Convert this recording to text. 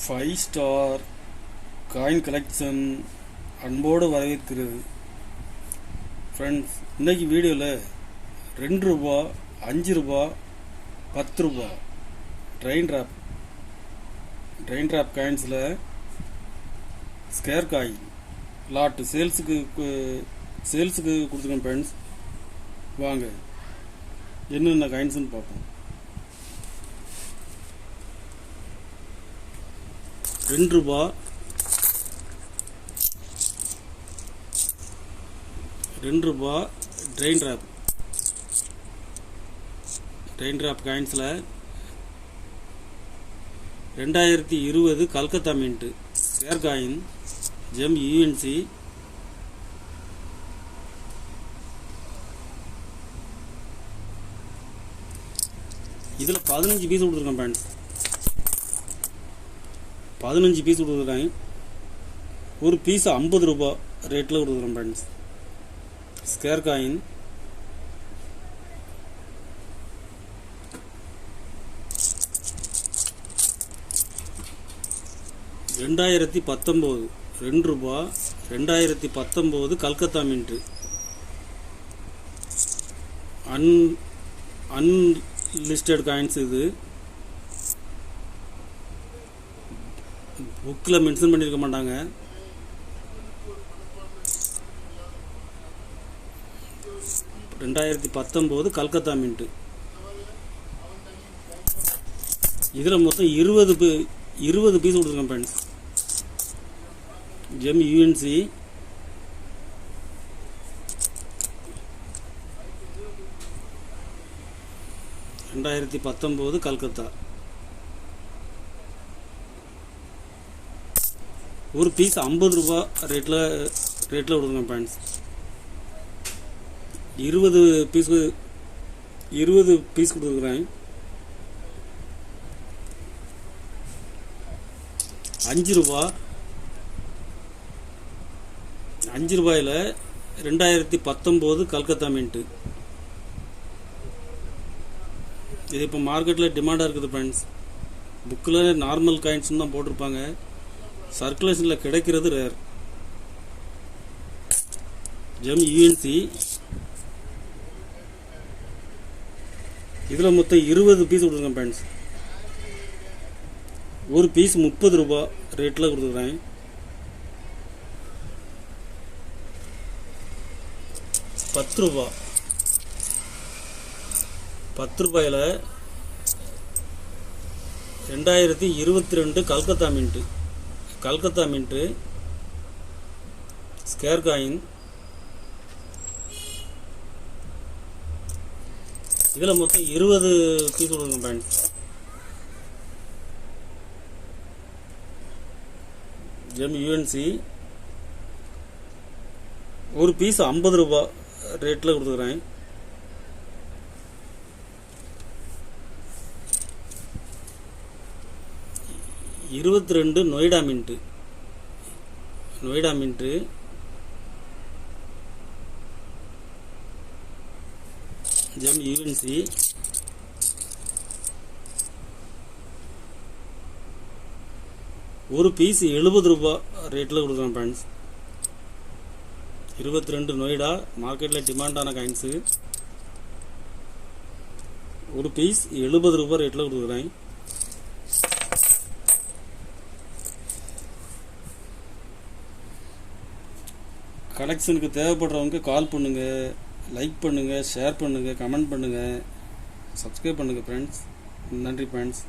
5 star coin collection அன்போடு வரவேற்கிறது. Friends, இன்றைக்கி வீடியோவில் 2 ரூபா, 5 ரூபா, 10 ரூபா ட்ரெயின் ட்ராப் காயின்ஸில் ஸ்கேர் காயின் லாட்டு சேல்ஸுக்கு கொடுத்துருக்கேன். ஃப்ரெண்ட்ஸ், வாங்க என்னென்ன காயின்ஸ்னு பார்ப்போம். 2 ரூபா, 2 ரூபா ட்ரெயின் ட்ராப் காயின்ஸில் 2020 Calcutta mint scarce coin gem UNC. இதில் 15 பீஸ் கொடுத்துருக்கேன். ஃப்ரெண்ட்ஸ், 15 பீஸ் கொடுத்துருக்காங்க. ஒரு பீஸ் 50 ரூபா ரேட்டில் கொடுத்துருக்கேன். ஃப்ரெண்ட்ஸ், ஸ்கேர் காயின் $2019 2 ரூபா 2019 கல்கத்தா மின்ட்டு அன்லிஸ்டட் காயின்ஸ். இது புக்கில் மென்ஷன் பண்ணியிருக்க மாட்டாங்க. $2019 கல்கத்தா மின்ட்டு. இதில் மொத்தம் 20 பீஸ் கொடுத்துருக்கேன். Friends, GeM UNC. $2019 கல்கத்தா. ஒரு பீஸ் 50 ரூபா ரேட்டில் கொடுங்க. ஃப்ரெண்ட்ஸ், 20 பீஸ் கொடுத்துருக்குறேன். 5 ரூபா, 5 ரூபாயில் 2019 கல்கத்தா மின்ட்டு. இது இப்போ மார்க்கெட்டில் டிமாண்டாக இருக்குது. ஃப்ரெண்ட்ஸ், புக்கில் நார்மல் காயின்ஸ் தான் போட்டிருப்பாங்க. சர்க்குலேஷனில் கிடைக்கிறது ரேர். GeM UNC. இதில் மொத்தம் 20 பீஸ் கொடுத்துருக்கேன். ஃப்ரெண்ட்ஸ், ஒரு பீஸ் 30 ரூபா ரேட்டில் கொடுத்துருக்குறேன். 10 ரூபா, 10 ரூபாயில் 2022 கல்கத்தா மின்ட்டு ஸ்கேர் காயின். இதில் மொத்தம் 20 பீஸ் கொடுங்க. Friends, GeM UNC. ஒரு பீஸ் 50 ரூபா ரேட்டில் கொடுத்துக்கிறேன். $22 நொய்டா மின்ட்டு. GeM UNC. ஒரு பீஸ் 70 ரூபா ரேட்டில் கொடுக்குறேன். ஃப்ரெண்ட்ஸ், 22 நொய்டா மார்க்கெட்டில் டிமாண்டான காயின்ஸு. ஒரு பீஸ் 70 ரூபா ரேட்டில் கொடுக்குறேன். கலெக்ஷனுக்கு தேவைப்படுறவங்க கால் பண்ணுங்கள், லைக் பண்ணுங்கள், ஷேர் பண்ணுங்கள், கமெண்ட் பண்ணுங்கள், சப்ஸ்கிரைப் பண்ணுங்கள். ஃப்ரெண்ட்ஸ், நன்றி. ஃப்ரெண்ட்ஸ்.